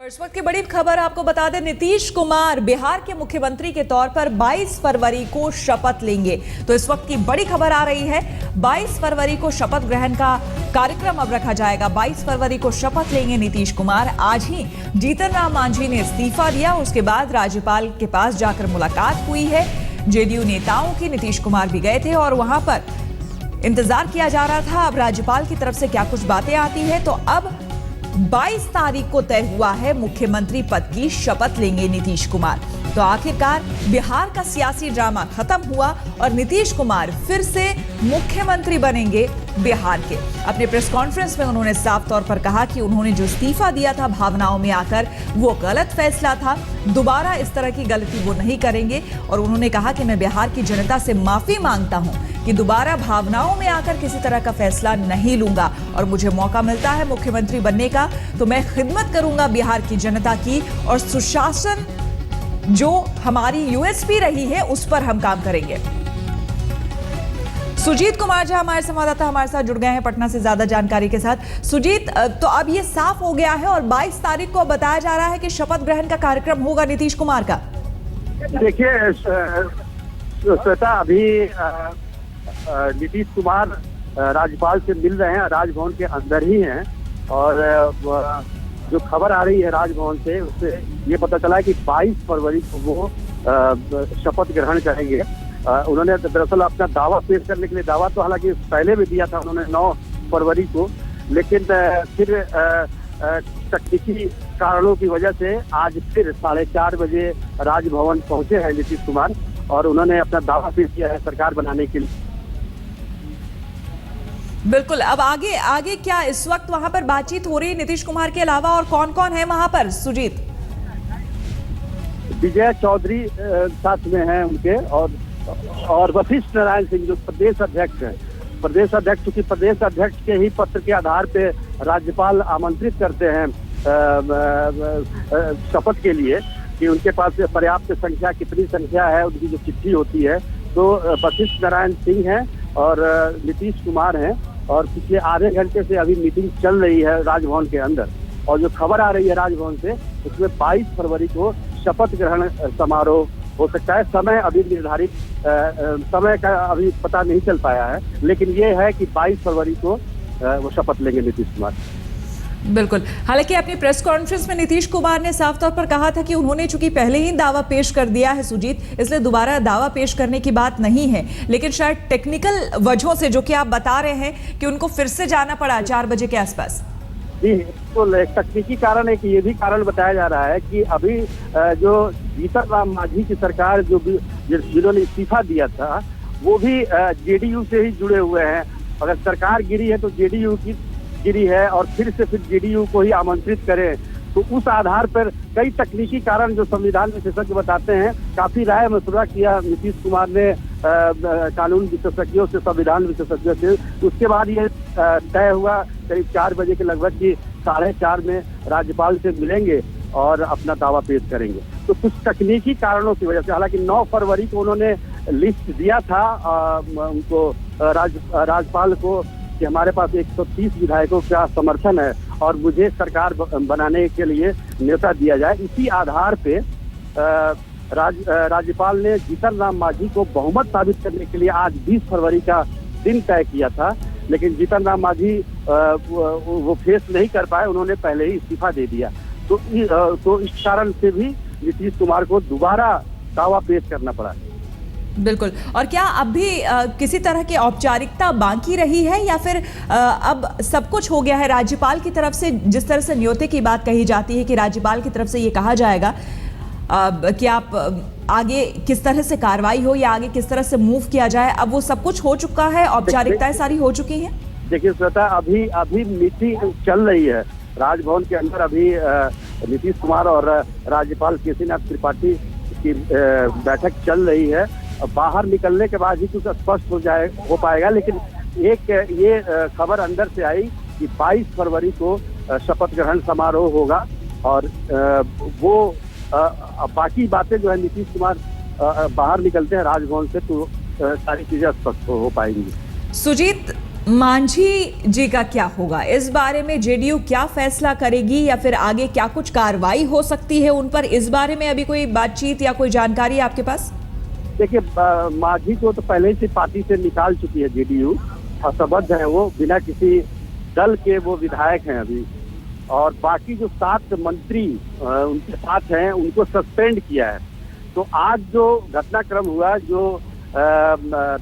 इस वक्त की बड़ी खबर आपको बता दें, नीतीश कुमार बिहार के मुख्यमंत्री के तौर पर 22 फरवरी को शपथ लेंगे। तो इस वक्त की बड़ी खबर आ रही है, 22 फरवरी को शपथ ग्रहण का कार्यक्रम अब रखा जाएगा। 22 फरवरी को शपथ लेंगे नीतीश कुमार। आज ही जीतन राम मांझी ने इस्तीफा दिया, उसके बाद राज्यपाल के पास जाकर मुलाकात हुई है। जेडीयू नेताओं की नीतीश कुमार भी गए थे और वहां पर इंतजार किया जा रहा था अब राज्यपाल की तरफ से क्या कुछ बातें आती है। तो अब 22 तारीख को तय हुआ है, मुख्यमंत्री पद की शपथ लेंगे नीतीश कुमार। तो आखिरकार बिहार का सियासी ड्रामा खत्म हुआ और नीतीश कुमार फिर से मुख्यमंत्री बनेंगे बिहार के। अपने प्रेस कॉन्फ्रेंस में उन्होंने साफ तौर पर कहा कि उन्होंने जो इस्तीफा दिया था भावनाओं में आकर, वो गलत फैसला था, दोबारा इस तरह की गलती वो नहीं करेंगे। और उन्होंने कहा कि मैं बिहार की जनता से माफी मांगता हूं कि दोबारा भावनाओं में आकर किसी तरह का फैसला नहीं लूंगा और मुझे मौका मिलता है मुख्यमंत्री बनने का तो मैं खिदमत करूंगा बिहार की जनता की, और सुशासन जो हमारी यूएसपी रही है उस पर हम काम करेंगे। सुजीत कुमार झा हमारे संवाददाता हमारे साथ जुड़ गए हैं पटना से ज्यादा जानकारी के साथ। सुजीत, तो अब ये साफ हो गया है और 22 तारीख को बताया जा रहा है कि शपथ ग्रहण का कार्यक्रम होगा नीतीश कुमार का। देखिए श्वेता, अभी नीतीश कुमार राज्यपाल से मिल रहे हैं, राजभवन के अंदर ही हैं। और जो खबर आ रही है राजभवन से, उससे ये पता चला है कि 22 फरवरी को वो शपथ ग्रहण करेंगे। उन्होंने दरअसल अपना दावा पेश करने के लिए, दावा तो हालांकि पहले भी दिया था उन्होंने 9 फरवरी को, लेकिन फिर तकनीकी कारणों की वजह से आज फिर 4:30 बजे राजभवन पहुंचे हैं नीतीश कुमार और उन्होंने अपना दावा पेश किया है सरकार बनाने के लिए। बिल्कुल, अब आगे क्या इस वक्त वहां पर बातचीत हो रही है नीतीश कुमार के अलावा, और कौन कौन है वहां पर? सुजीत, विजय चौधरी साथ में हैं उनके, और वशिष्ठ नारायण सिंह जो प्रदेश अध्यक्ष हैं। प्रदेश अध्यक्ष, क्योंकि प्रदेश अध्यक्ष के ही पत्र के आधार पे राज्यपाल आमंत्रित करते हैं शपथ के लिए कि उनके पास पर्याप्त संख्या, कितनी संख्या है उनकी जो चिट्ठी होती है। तो वशिष्ठ नारायण सिंह हैं और नीतीश कुमार हैं, और पिछले आधे घंटे से अभी मीटिंग चल रही है राजभवन के अंदर। और जो खबर आ रही है राजभवन से, उसमें 22 फरवरी को शपथ ग्रहण समारोह हो सकता है। समय अभी निर्धारित समय का अभी पता नहीं चल पाया है, लेकिन ये है कि 22 फरवरी को वो शपथ लेंगे नीतीश कुमार। बिल्कुल, हालांकि अपनी प्रेस कॉन्फ्रेंस में नीतीश कुमार ने साफ तौर पर कहा था कि उन्होंने चूंकि पहले ही दावा पेश कर दिया है सुजीत, इसलिए दोबारा दावा पेश करने की बात नहीं है। लेकिन शायद टेक्निकल वजहों से, जो कि आप बता रहे हैं कि उनको फिर से जाना पड़ा 4 बजे के आसपास। जी, तो एक तकनीकी कारण है कि ये भी कारण बताया जा रहा है कि अभी जो जीतन राम मांझी की सरकार जिन्होंने इस्तीफा दिया था, वो भी जेडीयू से ही जुड़े हुए हैं। अगर सरकार गिरी है तो जेडीयू की गिरी है, और फिर जेडीयू को ही आमंत्रित करें, तो उस आधार पर कई तकनीकी कारण जो संविधान विशेषज्ञ बताते हैं, काफी राय मशुरा किया नीतीश कुमार ने कानून विशेषज्ञों से, संविधान विशेषज्ञों से। उसके बाद ये तय हुआ करीब 4 बजे के लगभग कि 4:30 में राज्यपाल से मिलेंगे और अपना दावा पेश करेंगे। तो कुछ तकनीकी कारणों की वजह से, हालांकि 9 फरवरी को उन्होंने लिस्ट दिया था उनको राज्यपाल को कि हमारे पास 130 विधायकों का समर्थन है और मुझे सरकार बनाने के लिए न्योता दिया जाए। इसी आधार पे राज्यपाल ने जीतन राम मांझी को बहुमत साबित करने के लिए आज 20 फरवरी का दिन तय किया था, लेकिन जीतन राम मांझी वो फेस नहीं कर पाए, उन्होंने पहले ही इस्तीफा दे दिया। तो इस कारण से भी नीतीश कुमार को दोबारा दावा पेश करना पड़ा। बिल्कुल, और क्या अब भी किसी तरह की औपचारिकता बाकी रही है, या फिर अब सब कुछ हो गया है? राज्यपाल की तरफ से जिस तरह से न्योते की बात कही जाती है कि राज्यपाल की तरफ से ये कहा जाएगा कि आप आगे किस तरह से कार्रवाई हो या आगे किस तरह से मूव किया जाए, अब वो सब कुछ हो चुका है, औपचारिकताएं सारी हो चुकी हैं? देखिए श्वेता, अभी मीटिंग चल रही है राजभवन के अंदर। अभी नीतीश कुमार और राज्यपाल केसीनाथ त्रिपाठी की बैठक चल रही है। बाहर निकलने के बाद ही कुछ स्पष्ट हो पाएगा, लेकिन एक ये खबर अंदर से आई कि 22 फरवरी को शपथ ग्रहण समारोह होगा, और वो बाकी बातें जो है नीतीश कुमार बाहर निकलते हैं राजभवन से तो सारी चीजें स्पष्ट हो पाएंगी। सुजीत, मांझी जी का क्या होगा, इस बारे में जेडीयू क्या फैसला करेगी या फिर आगे क्या कुछ कार्रवाई हो सकती है उन पर, इस बारे में अभी कोई बातचीत या कोई जानकारी है आपके पास? देखिए, मांझी को तो पहले से पार्टी से निकाल चुकी है जेडीयू, असंबद्ध है वो, बिना किसी दल के वो विधायक हैं अभी। और बाकी जो 7 मंत्री उनके साथ हैं उनको सस्पेंड किया है। तो आज जो घटनाक्रम हुआ, जो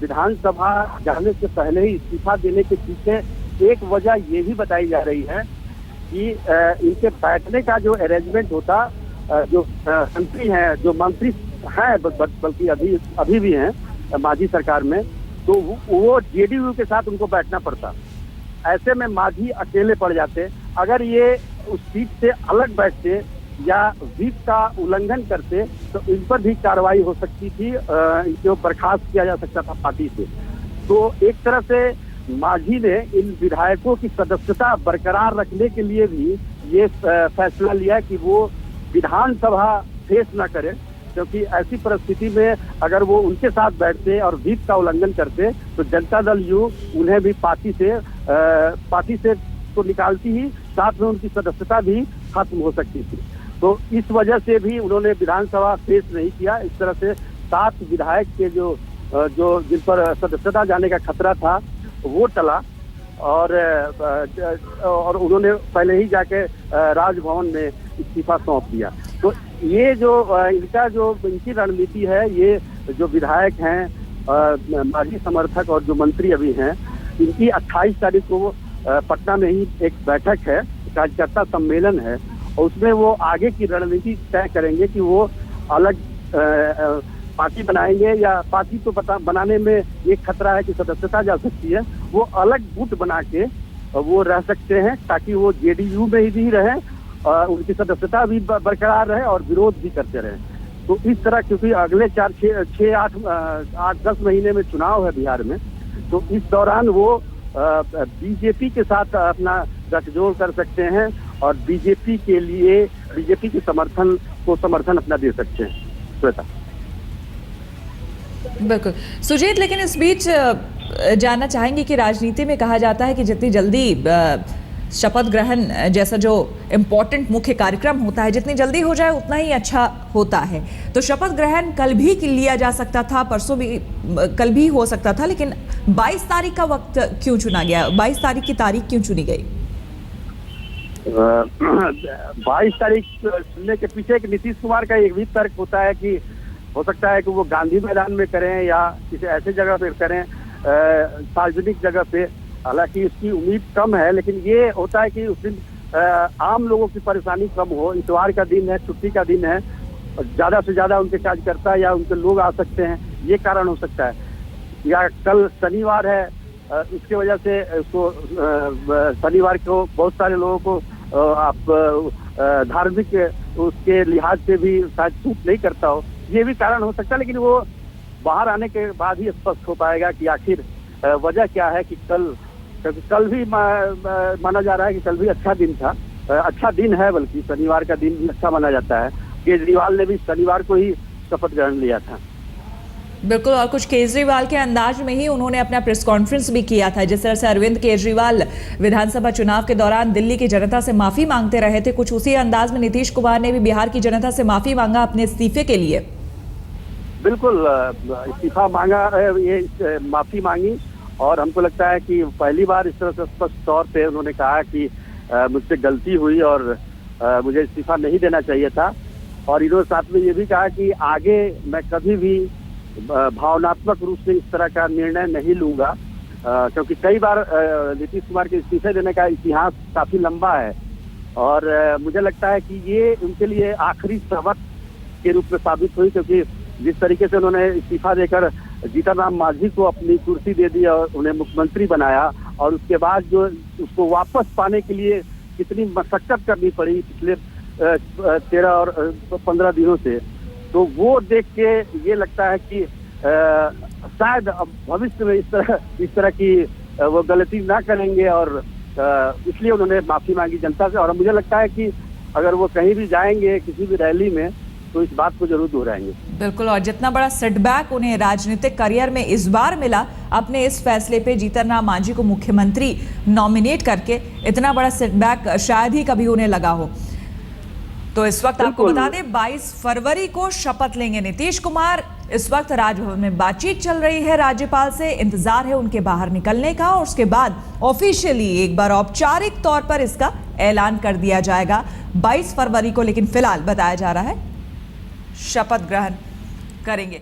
विधानसभा जाने से पहले ही इस्तीफा देने के पीछे एक वजह ये भी बताई जा रही है कि इनके बैठने का जो अरेंजमेंट होता, जो मंत्री हैं, जो मंत्री हैं बल्कि अभी भी हैं मांझी सरकार में, तो वो जेडीयू के साथ उनको बैठना पड़ता। ऐसे में मांझी अकेले पड़ जाते। अगर ये उस सीट से अलग बैठते या व्हीप का उल्लंघन करते तो इन पर भी कार्रवाई हो सकती थी, इनको बर्खास्त किया जा सकता था पार्टी से। तो एक तरह से मांझी ने इन विधायकों की सदस्यता बरकरार रखने के लिए भी ये फैसला लिया कि वो विधानसभा फेस न करें, क्योंकि ऐसी परिस्थिति में अगर वो उनके साथ बैठते और व्हीप का उल्लंघन करते तो जनता दल यू उन्हें भी पार्टी से तो निकालती ही, साथ में उनकी सदस्यता भी खत्म हो सकती थी। तो इस वजह से भी उन्होंने विधानसभा फेस नहीं किया। इस तरह से 7 विधायक के जो जिन पर सदस्यता जाने का खतरा था वो टला, और उन्होंने पहले ही जाके राजभवन में इस्तीफा सौंप दिया। तो ये जो इनकी रणनीति है, ये जो विधायक हैं, मांझी समर्थक और जो मंत्री अभी हैं, इनकी 28 तारीख को पटना में ही एक बैठक है, कार्यकर्ता सम्मेलन है, और उसमें वो आगे की रणनीति तय करेंगे कि वो अलग पार्टी बनाएंगे या पार्टी तो बनाने में एक खतरा है कि सदस्यता जा सकती है, वो अलग गुट बना के वो रह सकते हैं ताकि वो जेडीयू में ही भी रहे, उनकी सदस्यता भी बरकरार रहे और विरोध भी करते रहे। तो इस तरह, क्योंकि अगले 8-10 महीने में चुनाव है बिहार में, तो इस दौरान वो बीजेपी के साथ अपना गठजोड़ कर सकते हैं और बीजेपी के समर्थन अपना दे सकते हैं। श्वेता। बिल्कुल सुजीत, लेकिन इस बीच जानना चाहेंगे कि राजनीति में कहा जाता है कि जितनी जल्दी शपथ ग्रहण जैसा जो इम्पोर्टेंट मुख्य कार्यक्रम होता है, जितनी जल्दी हो जाए उतना ही अच्छा होता है। तो शपथ ग्रहण कल भी लिया जा सकता था, परसों भी कल भी हो सकता था, लेकिन 22 तारीख का वक्त क्यों चुना गया? 22 तारीख की तारीख क्यों चुनी गई? 22 तारीख चुनने के पीछे एक नीतीश कुमार का एक भी तर्क होता है कि हो सकता है कि वो गांधी मैदान में करें या किसी ऐसे जगह पे करें, सार्वजनिक जगह पे। हालांकि उसकी उम्मीद कम है, लेकिन ये होता है कि उस दिन आम लोगों की परेशानी कम हो। इतवार का दिन है, छुट्टी का दिन है, और ज्यादा से ज्यादा उनके कार्यकर्ता या उनके लोग आ सकते हैं, ये कारण हो सकता है। या कल शनिवार है, इसके वजह से उसको शनिवार को बहुत सारे लोगों को आप धार्मिक उसके लिहाज से भी शायद सूट नहीं करता हो, ये भी कारण हो सकता है। लेकिन वो बाहर आने के बाद ही स्पष्ट हो पाएगा कि आखिर वजह क्या है कि कल भी माना जा रहा है कि कल भी अच्छा दिन था, अच्छा दिन है, बल्कि शनिवार का दिन भी अच्छा माना जाता है। केजरीवाल ने भी शनिवार को ही शपथ ग्रहण लिया था। बिल्कुल, और कुछ केजरीवाल के अंदाज में ही उन्होंने अपना प्रेस कॉन्फ्रेंस भी किया था। जिस तरह से अरविंद केजरीवाल विधानसभा चुनाव के दौरान दिल्ली की जनता से माफी मांगते रहे थे, कुछ उसी अंदाज में नीतीश कुमार ने भी बिहार की जनता से माफी मांगा अपने इस्तीफे के लिए। बिल्कुल, इस्तीफा मांगा, ये माफी मांगी, और हमको लगता है कि पहली बार इस तरह से स्पष्ट तौर पे उन्होंने कहा कि मुझसे गलती हुई और मुझे इस्तीफा नहीं देना चाहिए था। और इन्होंने साथ में ये भी कहा कि आगे मैं कभी भी भावनात्मक रूप से इस तरह का निर्णय नहीं लूंगा, क्योंकि कई बार नीतीश कुमार के इस्तीफे देने का इतिहास काफी लंबा है, और मुझे लगता है कि ये उनके लिए आखिरी सबक के रूप में साबित हुई, क्योंकि जिस तरीके से उन्होंने इस्तीफा देकर जीतन राम मांझी को अपनी कुर्सी दे दी और उन्हें मुख्यमंत्री बनाया, और उसके बाद जो उसको वापस पाने के लिए कितनी मशक्कत करनी पड़ी पिछले 13 और 15 दिनों से, तो वो देख के ये लगता है कि शायद अब भविष्य में इस तरह की वो गलती ना करेंगे, और इसलिए उन्होंने माफी मांगी जनता से। और मुझे लगता है कि अगर वो कहीं भी जाएंगे किसी भी रैली में तो इस बात को जरूर दोहराएंगे। बिल्कुल, और जितना बड़ा सेटबैक उन्हें राजनीतिक करियर में इस बार मिला अपने इस फैसले पे जीतन राम मांझी को मुख्यमंत्री नॉमिनेट करके, इतना बड़ा सेटबैक शायद ही कभी उन्हें लगा हो। तो इस वक्त आपको बता दें 22 फरवरी को शपथ लेंगे नीतीश कुमार। इस वक्त राजभवन में बातचीत चल रही है राज्यपाल से, इंतजार है उनके बाहर निकलने का और उसके बाद ऑफिशियली एक बार औपचारिक तौर पर इसका ऐलान कर दिया जाएगा 22 फरवरी को। लेकिन फिलहाल बताया जा रहा है शपथ ग्रहण करेंगे।